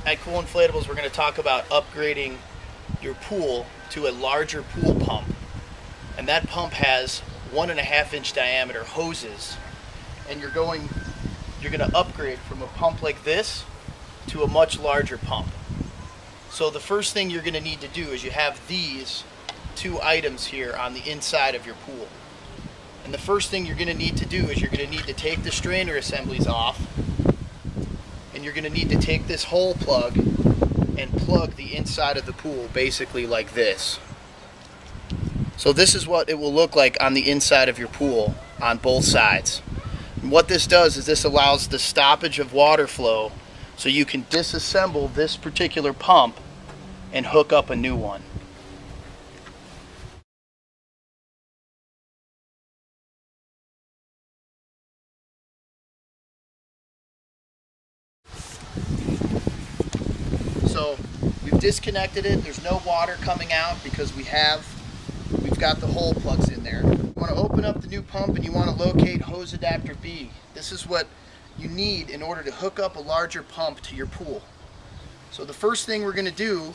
At Cool Inflatables, we're going to talk about upgrading your pool to a larger pool pump. And that pump has 1.5-inch diameter hoses. And you're going to upgrade from a pump like this to a much larger pump. So the first thing you're going to need to do is you have these two items here on the inside of your pool. And the first thing you're going to need to do is you're going to need to take the strainer assemblies off, and you're going to need to take this hole plug and plug the inside of the pool basically like this. So this is what it will look like on the inside of your pool on both sides. And what this does is this allows the stoppage of water flow so you can disassemble this particular pump and hook up a new one. So we've disconnected it. There's no water coming out because we've got the hole plugs in there. You want to open up the new pump and you want to locate Hose Adapter B. This is what you need in order to hook up a larger pump to your pool. So the first thing we're going to do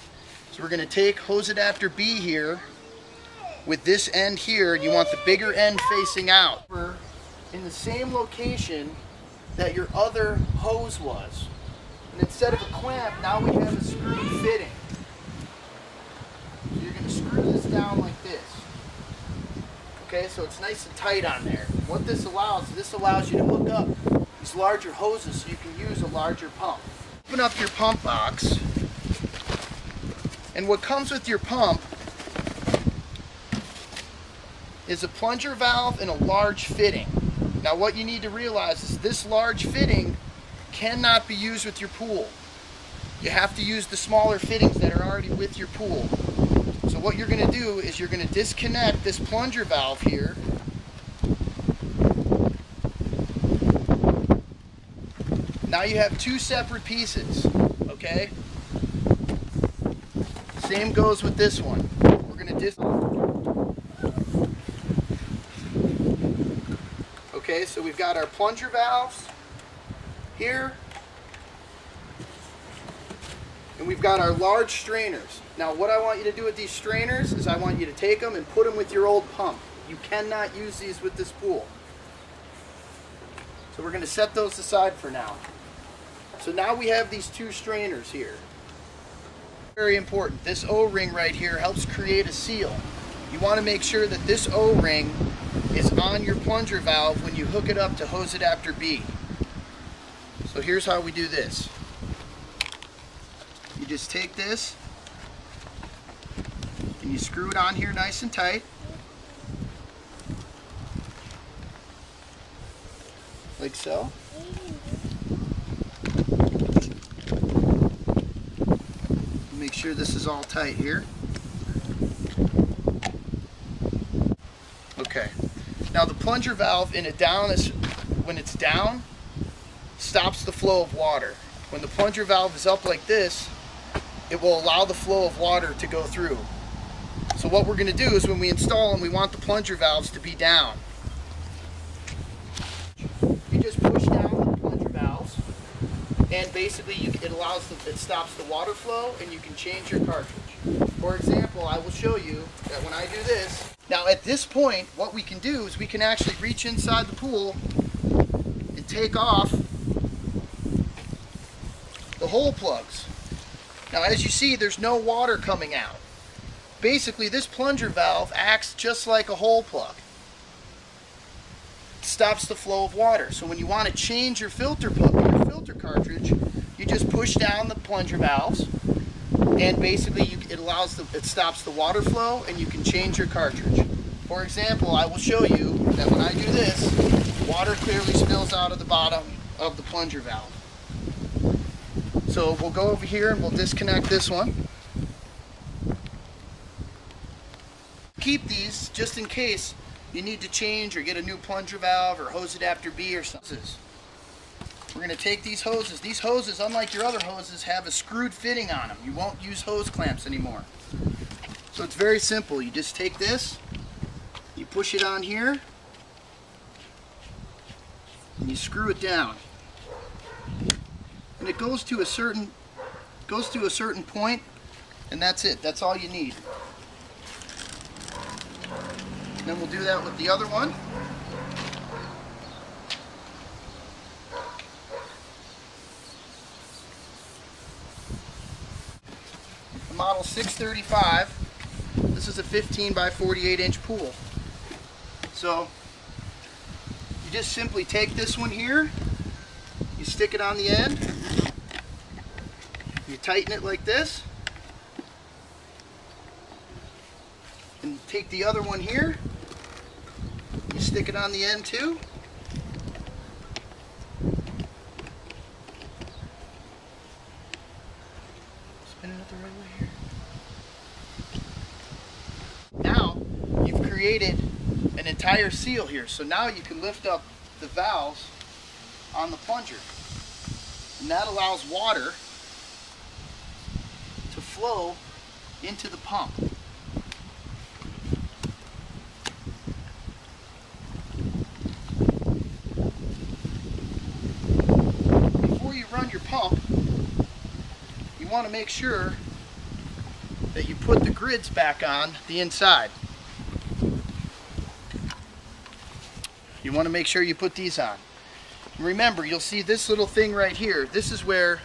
is we're going to take Hose Adapter B here with this end here. You want the bigger end facing out. We're in the same location that your other hose was. And instead of a clamp, now we have a screw fitting. So you're going to screw this down like this. Okay, so it's nice and tight on there. What this allows you to hook up these larger hoses so you can use a larger pump. Open up your pump box, and what comes with your pump is a plunger valve and a large fitting. Now what you need to realize is this large fitting cannot be used with your pool. You have to use the smaller fittings that are already with your pool. So what you're going to do is you're going to disconnect this plunger valve here. Now you have two separate pieces, okay? Same goes with this one. We're going to Okay, so we've got our plunger valves here, and we've got our large strainers. Now what I want you to do with these strainers is I want you to take them and put them with your old pump. You cannot use these with this pool. So we're going to set those aside for now. So now we have these two strainers here. Very important. This O-ring right here helps create a seal. You want to make sure that this O-ring is on your plunger valve when you hook it up to Hose Adapter B. So here's how we do this. You just take this and you screw it on here nice and tight. Like so. Make sure this is all tight here. Okay. Now the plunger valve when it's down, stops the flow of water. When the plunger valve is up like this, it will allow the flow of water to go through. So what we're going to do is when we install them, we want the plunger valves to be down. You just push down the plunger valves, and basically it stops the water flow, and you can change your cartridge. For example, I will show you that when I do this, now at this point, what we can do is we can actually reach inside the pool and take off the hole plugs. Now as you see, there's no water coming out. Basically this plunger valve acts just like a hole plug. It stops the flow of water. So when you want to change your filter cartridge, you just push down the plunger valves, and basically it stops the water flow, and you can change your cartridge. For example, I will show you that when I do this, water clearly spills out of the bottom of the plunger valve. So we'll go over here and we'll disconnect this one. Keep these just in case you need to change or get a new plunger valve or Hose Adapter B or something. We're going to take these hoses. These hoses, unlike your other hoses, have a screwed fitting on them. You won't use hose clamps anymore. So it's very simple. You just take this, you push it on here, and you screw it down. And it goes goes to a certain point, and that's it. That's all you need. And then we'll do that with the other one. The model 635. This is a 15 by 48 inch pool. So you just simply take this one here, you stick it on the end, you tighten it like this, and take the other one here, you stick it on the end too. Spinning it the right way here. Now you've created an entire seal here, so now you can lift up the valves on the plunger, and that allows water to flow into the pump. Before you run your pump, you want to make sure that you put the grids back on the inside. You want to make sure you put these on. Remember, you'll see this little thing right here. This is where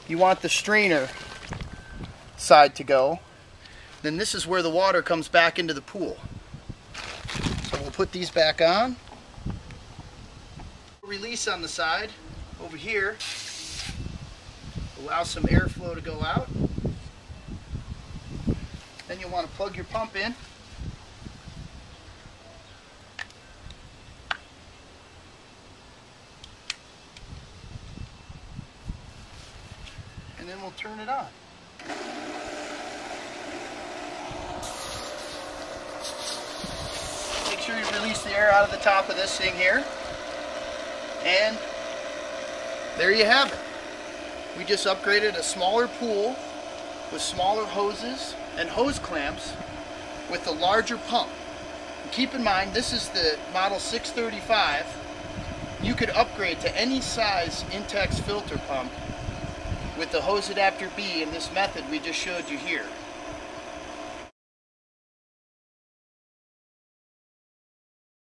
you want the strainer side to go. Then this is where the water comes back into the pool. So we'll put these back on. Release on the side over here. Allow some airflow to go out. Then you'll want to plug your pump in. And then we'll turn it on. Make sure you release the air out of the top of this thing here. And there you have it. We just upgraded a smaller pool with smaller hoses and hose clamps with a larger pump. And keep in mind, this is the model 635. You could upgrade to any size Intex filter pump with the Hose Adapter B in this method we just showed you here.